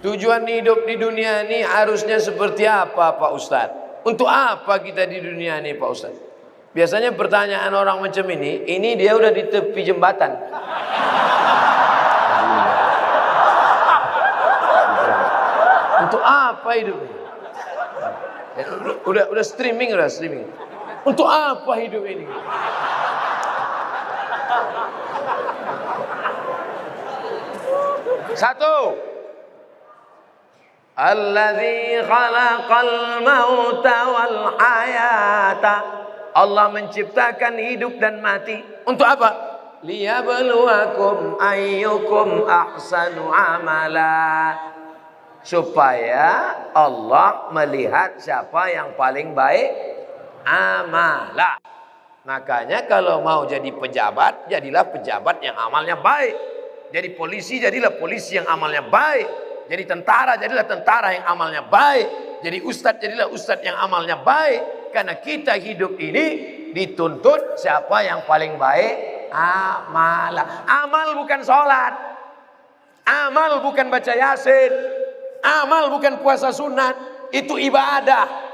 Tujuan hidup di dunia ini harusnya seperti apa Pak Ustadz? Untuk apa kita di dunia ini Pak Ustadz? Biasanya pertanyaan orang macam ini dia udah di tepi jembatan. Untuk apa hidup ini? Udah streaming. Untuk apa hidup ini? Satu. Alladzi khalaqal mauta wal hayata. Allah menciptakan hidup dan mati. Untuk apa? Liyabluwakum ayyukum ahsanu amala. Supaya Allah melihat siapa yang paling baik amala. Makanya kalau mau jadi pejabat, jadilah pejabat yang amalnya baik. Jadi polisi, jadilah polisi yang amalnya baik. Jadi tentara, jadilah tentara yang amalnya baik. Jadi ustadz, jadilah ustadz yang amalnya baik. Karena kita hidup ini dituntut siapa yang paling baik amala. Amal bukan sholat, amal bukan baca yasin, amal bukan puasa sunat. Itu ibadah.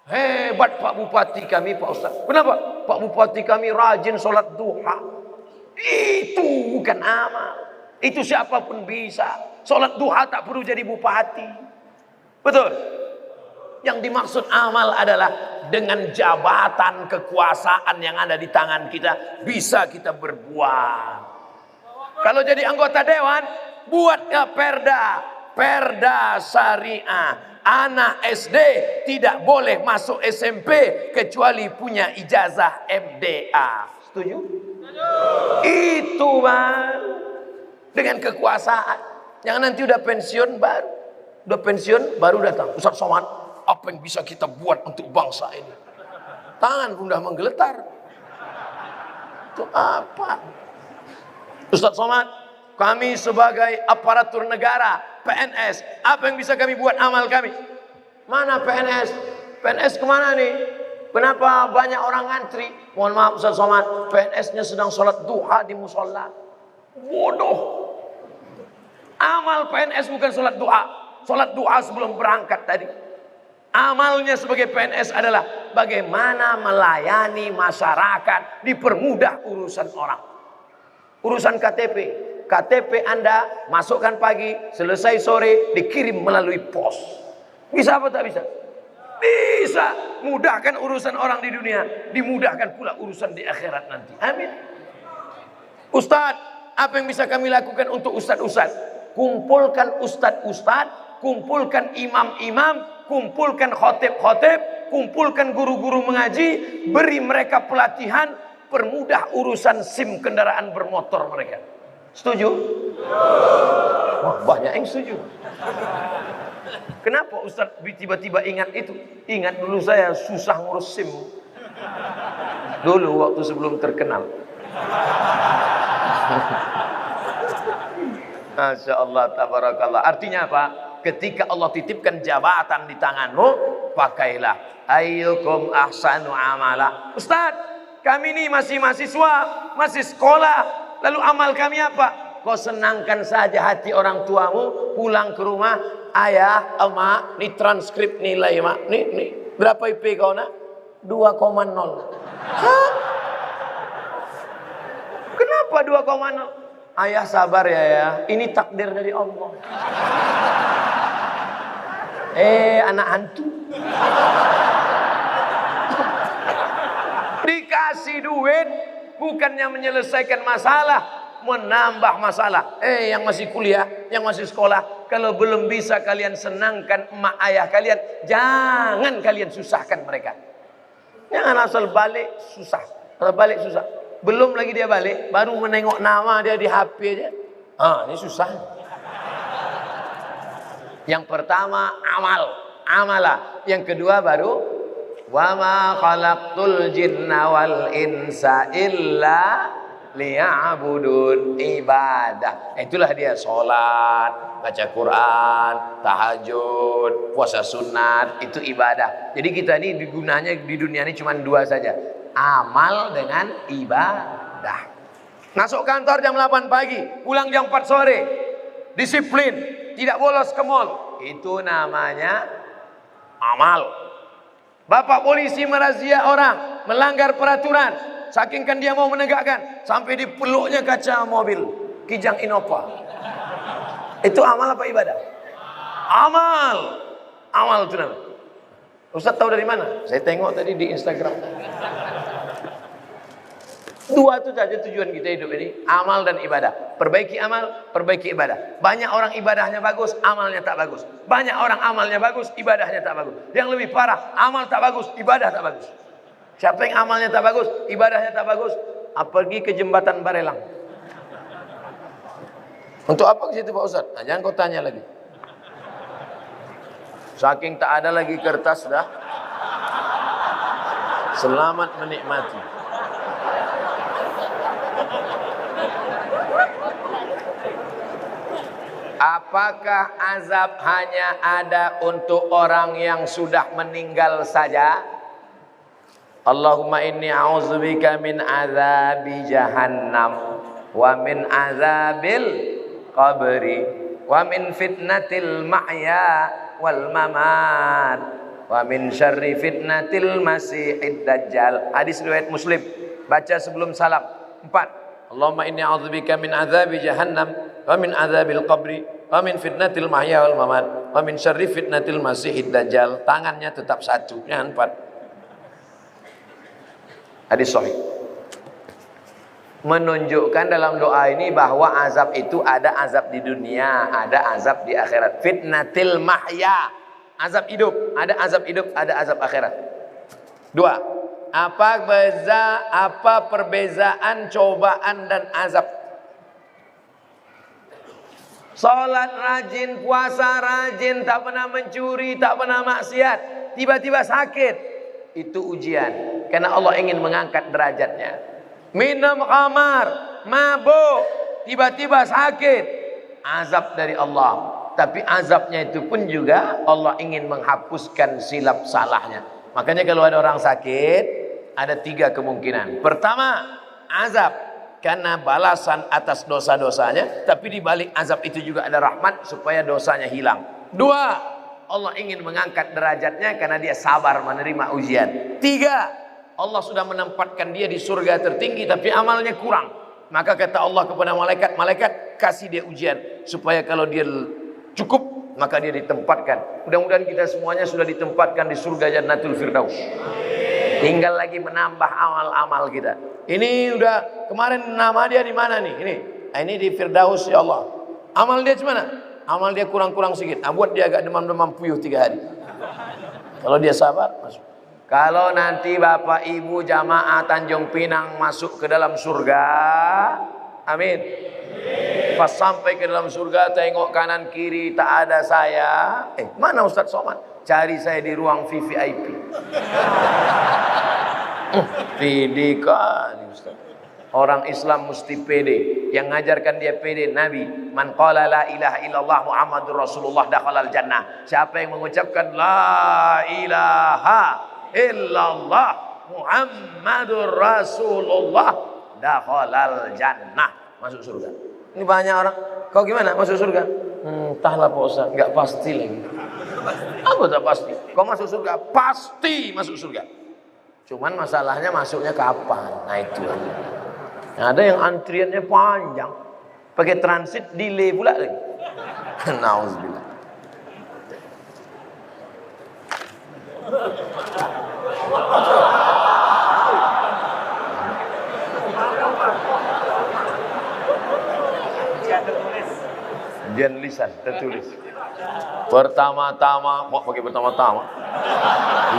Hebat Pak Bupati kami Pak Ustadz. Kenapa? Pak Bupati kami rajin sholat duha. Itu bukan amal. Itu siapapun bisa. Sholat duha tak perlu jadi bupati. Betul? Yang dimaksud amal adalah dengan jabatan kekuasaan yang ada di tangan kita, bisa kita berbuat. Kalau jadi anggota dewan, buatnya perda syariah. Anak SD tidak boleh masuk SMP kecuali punya ijazah MDA. Setuju? Itu Bang. Dengan kekuasaan. Jangan nanti udah pensiun baru datang. Ustaz Somad, apa yang bisa kita buat untuk bangsa ini? Tangan pun udah menggeletar. Itu apa? Ustaz Somad, kami sebagai aparatur negara, PNS, apa yang bisa kami buat amal kami? Mana PNS? PNS kemana nih? Kenapa banyak orang ngantri? Mohon maaf Ustaz Somad, PNS-nya sedang sholat duha di musola. Bodoh. Amal PNS bukan sholat doa. Sholat doa sebelum berangkat tadi. Amalnya sebagai PNS adalah bagaimana melayani masyarakat, dipermudah urusan orang. Urusan KTP. KTP Anda masukkan pagi, selesai sore, dikirim melalui pos. Bisa apa tak bisa? Bisa. Mudahkan urusan orang di dunia, dimudahkan pula urusan di akhirat nanti. Amin. Ustadz, apa yang bisa kami lakukan untuk ustadz-ustadz? Kumpulkan ustadz-ustadz, kumpulkan imam-imam, kumpulkan khotib-khotib, kumpulkan guru-guru mengaji, beri mereka pelatihan, permudah urusan SIM kendaraan bermotor mereka. Setuju? Wah, banyak yang setuju. Kenapa ustadz tiba-tiba ingat itu? Ingat dulu saya susah ngurus SIM. Dulu waktu sebelum terkenal. Masya Allah, tabarakallah. Artinya apa? Ketika Allah titipkan jabatan di tanganmu, pakailah. Ayyukum ahsanu amala. Ustaz, kami ini masih mahasiswa, masih sekolah. Lalu amal kami apa? Kau senangkan saja hati orang tuamu, pulang ke rumah. Ayah, emak, ini transkrip nilai mak. Nih. Berapa IP kau nak? 2,0. Hah? Kenapa 2,0? Ayah sabar ya, ini takdir dari Allah. Anak hantu. Dikasih duit bukannya menyelesaikan masalah, menambah masalah. Yang masih kuliah, yang masih sekolah, kalau belum bisa kalian senangkan emak ayah kalian, jangan kalian susahkan mereka. Jangan asal balik susah. Belum lagi dia balik, baru menengok nama dia di HP aja. Ini susah. Yang pertama amalah. Yang kedua baru wa ma khalaqtul jinna wal insa illa liya'budun, ibadah. Itulah dia sholat, baca Quran, tahajud, puasa sunat, itu ibadah. Jadi kita ini gunanya di dunia ini cuma dua saja. Amal dengan ibadah. Masuk kantor jam 8 pagi, pulang jam 4 sore. Disiplin. tidak bolos ke mall. Itu namanya amal. Bapak polisi merazia orang, melanggar peraturan. Saking kan dia mau menegakkan, sampai dipeluknya kaca mobil Kijang Innova. Itu amal apa ibadah? Amal. Amal itu namanya. Ustaz tahu dari mana? Saya tengok tadi di Instagram. Dua itu saja tujuan kita hidup ini, amal dan ibadah. Perbaiki amal, perbaiki ibadah. Banyak orang ibadahnya bagus, amalnya tak bagus. Banyak orang amalnya bagus, ibadahnya tak bagus. Yang lebih parah, amal tak bagus, ibadah tak bagus. Siapa yang amalnya tak bagus, ibadahnya tak bagus, pergi ke jembatan Barelang. Untuk apa ke situ Pak Ustaz? Nah, jangan kau tanya lagi. Saking tak ada lagi kertas dah. Selamat menikmati. Apakah azab hanya ada untuk orang yang sudah meninggal saja? Allahumma inni a'udzubika min azabi jahannam wa min azabil qabri wa min fitnatil mahya wal mamat wa min syarri fitnatil masihid dajjal. Hadis riwayat Muslim. Baca sebelum salam. 4. Allahumma inni a'udzubika min azabi jahannam wa min azabil qabri wa min fitnatil mahya wal mamat wa min syarri fitnatil masihid dajjal. Tangannya tetap satu, jangan 4. Hadis sahih. Menunjukkan dalam doa ini bahwa azab itu ada azab di dunia, ada azab di akhirat. Fitnatil mahya, azab hidup, ada azab hidup, ada azab akhirat. 2. Apa perbezaan cobaan dan azab? Salat rajin, puasa rajin, tak pernah mencuri, tak pernah maksiat, tiba-tiba sakit, itu ujian. Karena Allah ingin mengangkat derajatnya. Minum khamar, mabuk, tiba-tiba sakit, azab dari Allah. Tapi azabnya itu pun juga Allah ingin menghapuskan silap salahnya. Makanya kalau ada orang sakit, ada 3 kemungkinan. Pertama, azab karena balasan atas dosa-dosanya, tapi di balik azab itu juga ada rahmat supaya dosanya hilang. 2, Allah ingin mengangkat derajatnya karena dia sabar menerima ujian. 3, Allah sudah menempatkan dia di surga tertinggi tapi amalnya kurang. Maka kata Allah kepada malaikat, malaikat kasih dia ujian supaya kalau dia cukup maka dia ditempatkan. Mudah-mudahan kita semuanya sudah ditempatkan di surga Jannatul Firdaus. Tinggal lagi menambah amal-amal kita. Ini udah kemarin nama dia di mana nih? Ini di Firdaus ya Allah. Amal dia gimana? Amal dia kurang-kurang sedikit. Buat dia agak demam-demam puyuh 3 hari. Kalau dia sabar, masuk. Kalau nanti Bapak Ibu jamaah Tanjung Pinang masuk ke dalam surga, amin. Pas sampai ke dalam surga, tengok kanan kiri tak ada saya. Mana Ustaz Somad? Cari saya di ruang VVIP. Pede kali Ustaz. Orang Islam mesti pede. Yang ngajarkan dia pede Nabi. Man qala la ilaha illallah Muhammadur Rasulullah dakhalal jannah. Siapa yang mengucapkan la ilaha illallah Muhammadur Rasulullah dakhalal jannah, masuk surga. Ini banyak orang, kau gimana masuk surga? Entahlah Pak Ustaz, enggak pasti lagi. Apa tak pasti? Kau masuk surga, pasti masuk surga. Cuman masalahnya masuknya kapan? Nah itu. Ada yang antriannya panjang, pakai transit delay pula lagi. Nauzubillah. Ujian lisan tertulis. Pertama-tama, mau pakai pertama-tama.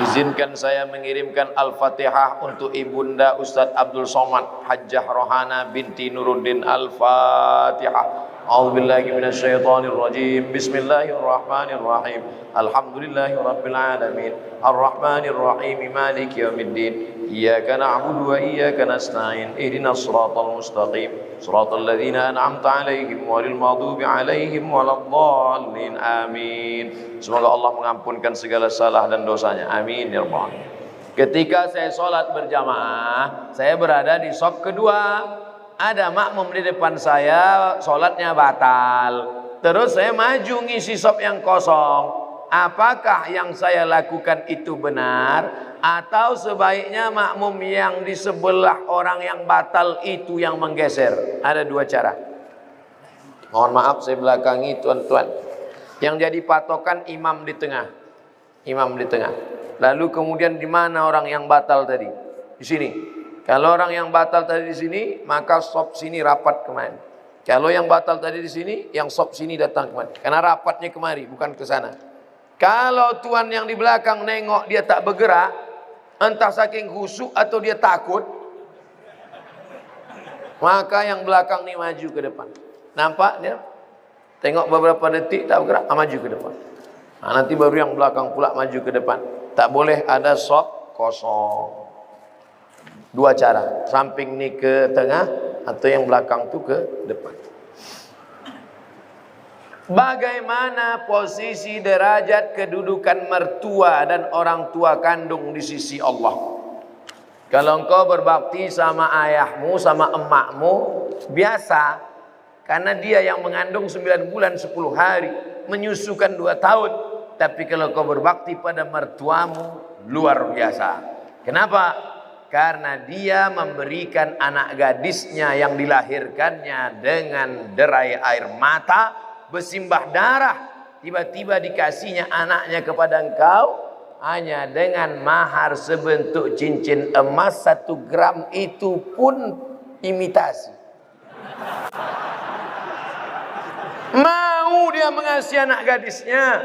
Izinkan saya mengirimkan Al-Fatihah untuk Ibunda Ustadz Abdul Somad Hajjah Rohana binti Nuruddin. Al-Fatihah. A'udzubillahi minasyaitonirrajim. Bismillahirrahmanirrahim. Alhamdulillahirabbil alamin. Arrahmanirrahim. Maliki yaumiddin. Iyyaka na'budu wa iyyaka nasta'in. Ihdinas siratal mustaqim. Siratal ladzina an'amta 'alaihim ghairil maghdubi 'alaihim waladdallin. Amin. Semoga Allah mengampunkan segala salah dan dosanya. Amin ya rabbal alamin. Ketika saya sholat berjamaah, saya berada di shaf kedua. Ada makmum di depan saya, sholatnya batal. Terus saya maju ngisi sop yang kosong. Apakah yang saya lakukan itu benar? Atau sebaiknya makmum yang di sebelah orang yang batal itu yang menggeser? Ada dua cara. Mohon maaf saya belakangi tuan-tuan. Yang jadi patokan imam di tengah. Imam di tengah. Lalu kemudian di mana orang yang batal tadi? Di sini. Kalau orang yang batal tadi di sini, maka sop sini rapat kemari. Kalau yang batal tadi di sini, yang sop sini datang kemari. Karena rapatnya kemari, bukan ke sana. Kalau tuan yang di belakang nengok dia tak bergerak, entah saking khusyuk atau dia takut, maka yang belakang ni maju ke depan. Nampak dia? Tengok beberapa detik tak bergerak, maju ke depan. Nanti baru yang belakang pula maju ke depan. Tak boleh ada sop kosong. Dua cara, samping ni ke tengah atau yang belakang tu ke depan. Bagaimana posisi derajat kedudukan mertua dan orang tua kandung di sisi Allah? Kalau engkau berbakti sama ayahmu, sama emakmu, biasa. Karena dia yang mengandung 9 bulan 10 hari, menyusukan 2 tahun. Tapi kalau kau berbakti pada mertuamu, luar biasa. Kenapa? Karena dia memberikan anak gadisnya yang dilahirkannya dengan derai air mata, bersimbah darah, tiba-tiba dikasihnya anaknya kepada engkau hanya dengan mahar sebentuk cincin emas 1 gram, itu pun imitasi. Mau dia mengasihi anak gadisnya,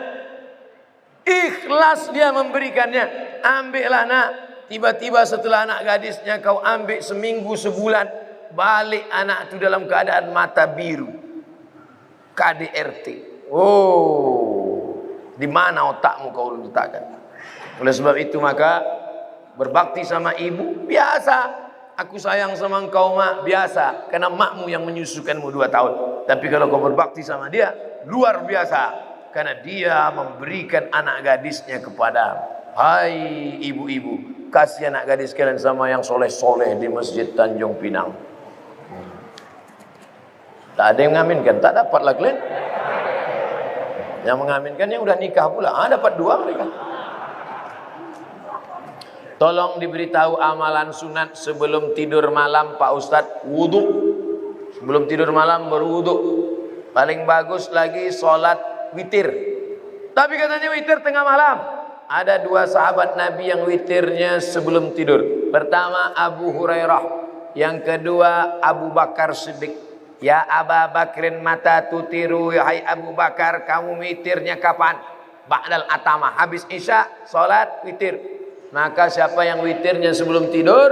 ikhlas dia memberikannya. Ambillah nak. Tiba-tiba setelah anak gadisnya kau ambil seminggu sebulan, balik anak itu dalam keadaan mata biru. KDRT. Oh, di mana otakmu kau letakkan? Oleh sebab itu maka berbakti sama ibu biasa. Aku sayang sama engkau mak, biasa. Karena makmu yang menyusukanmu 2 tahun. Tapi kalau kau berbakti sama dia, luar biasa. Karena dia memberikan anak gadisnya kepada. Hai ibu-ibu, kasih anak gadis kalian sama yang soleh-soleh di Masjid Tanjung Pinang. Tak ada yang mengaminkan, tak dapatlah kalian. Yang mengaminkan yang udah nikah pula, dapat 2 mereka. Tolong diberitahu amalan sunat sebelum tidur malam Pak Ustadz, wudu. Sebelum tidur malam berwudu. Paling bagus lagi sholat witir. Tapi katanya witir tengah malam. Ada 2 sahabat Nabi yang witirnya sebelum tidur. Pertama Abu Hurairah, yang kedua Abu Bakar Siddiq. Ya Aba Bakrin mata tutiru, hai Abu Bakar, kamu witirnya kapan? Ba'dal atama, habis isya salat witir. Maka siapa yang witirnya sebelum tidur,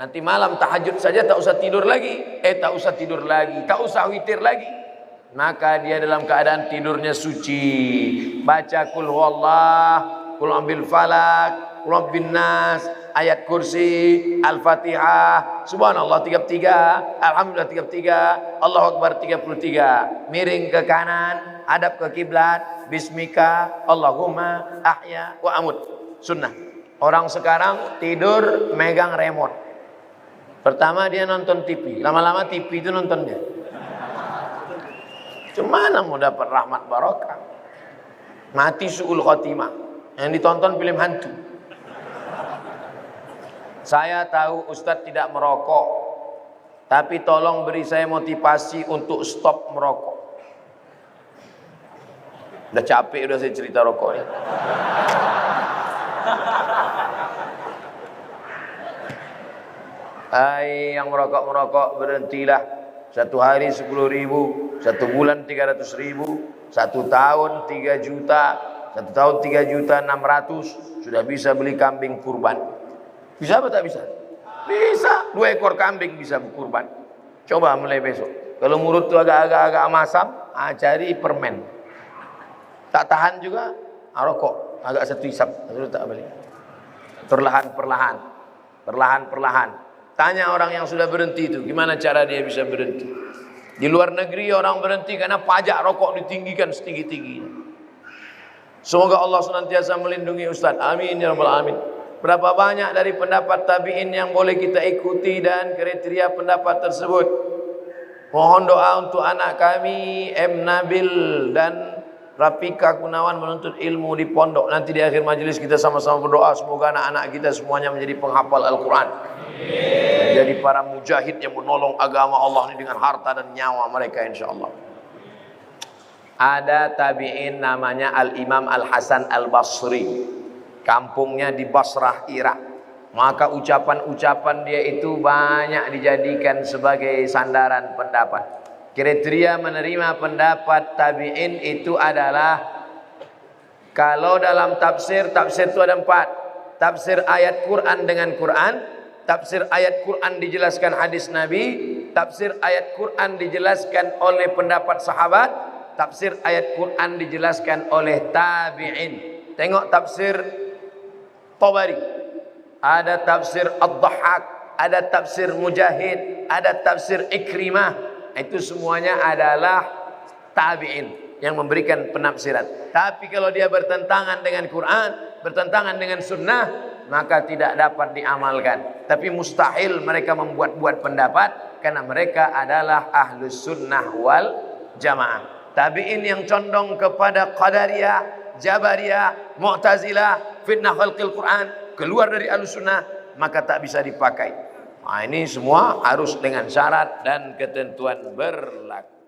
nanti malam tahajud saja tak usah tidur lagi. Tak usah tidur lagi, tak usah witir lagi. Maka dia dalam keadaan tidurnya suci. Baca kul huwallah, kul ambil falak, kul rabbin nas, ayat kursi, al-fatihah, subhanallah 33, alhamdulillah 33, Allahu akbar 33. Miring ke kanan, hadap ke kiblat, bismika Allahumma ahya wa amut. Sunnah. Orang sekarang tidur megang remote. Pertama dia nonton TV, lama-lama TV itu nonton dia. Cemana mau dapat rahmat barokah? Mati su'ul khotimah. Yang ditonton film hantu. Saya tahu Ustadz tidak merokok, tapi tolong beri saya motivasi untuk stop merokok. Udah capek udah saya cerita rokok ini. Hai yang merokok berhentilah. 1 hari 10.000, 1 bulan 300.000, 1 tahun 3 juta, 1 tahun 3.600.000, sudah bisa beli kambing kurban. Bisa apa tak bisa? Bisa, 2 ekor kambing bisa berkurban. Coba mulai besok. Kalau mulut tu agak-agak masam, cari permen. Tak tahan juga, rokok. Agak 1 hisap, lalu tak beli. Perlahan-perlahan. Tanya orang yang sudah berhenti itu, gimana cara dia bisa berhenti? Di luar negeri orang berhenti karena pajak rokok ditinggikan setinggi-tingginya. Semoga Allah senantiasa melindungi Ustaz. Amin ya rabbal alamin. Berapa banyak dari pendapat tabi'in yang boleh kita ikuti dan kriteria pendapat tersebut? Mohon doa untuk anak kami M. Nabil dan Rafika Gunawan menuntut ilmu di pondok. Nanti di akhir majelis kita sama-sama berdoa semoga anak-anak kita semuanya menjadi penghafal Al-Quran, jadi para mujahid yang menolong agama Allah ini dengan harta dan nyawa mereka insyaallah. Ada tabi'in namanya Al-Imam Al-Hasan Al-Basri, kampungnya di Basrah, Irak. Maka ucapan-ucapan dia itu banyak dijadikan sebagai sandaran pendapat. Kriteria menerima pendapat tabi'in itu adalah, kalau dalam tafsir itu ada 4. Tafsir ayat Quran dengan Quran, tafsir ayat Quran dijelaskan hadis Nabi, tafsir ayat Quran dijelaskan oleh pendapat sahabat, tafsir ayat Quran dijelaskan oleh tabi'in. Tengok tafsir Tabari, ada tafsir Ad-Dhahhak, ada tafsir Mujahid, ada tafsir Ikrimah. Itu semuanya adalah tabi'in yang memberikan penafsiran. Tapi kalau dia bertentangan dengan Quran, bertentangan dengan sunnah, maka tidak dapat diamalkan. Tapi mustahil mereka membuat-buat pendapat, karena mereka adalah ahlus sunnah wal jamaah. Tabi'in yang condong kepada Qadariyah, Jabariyah, Mu'tazilah, fitnah khalqil Quran, keluar dari ahlus sunnah, maka tak bisa dipakai. Nah, ini semua harus dengan syarat dan ketentuan berlaku.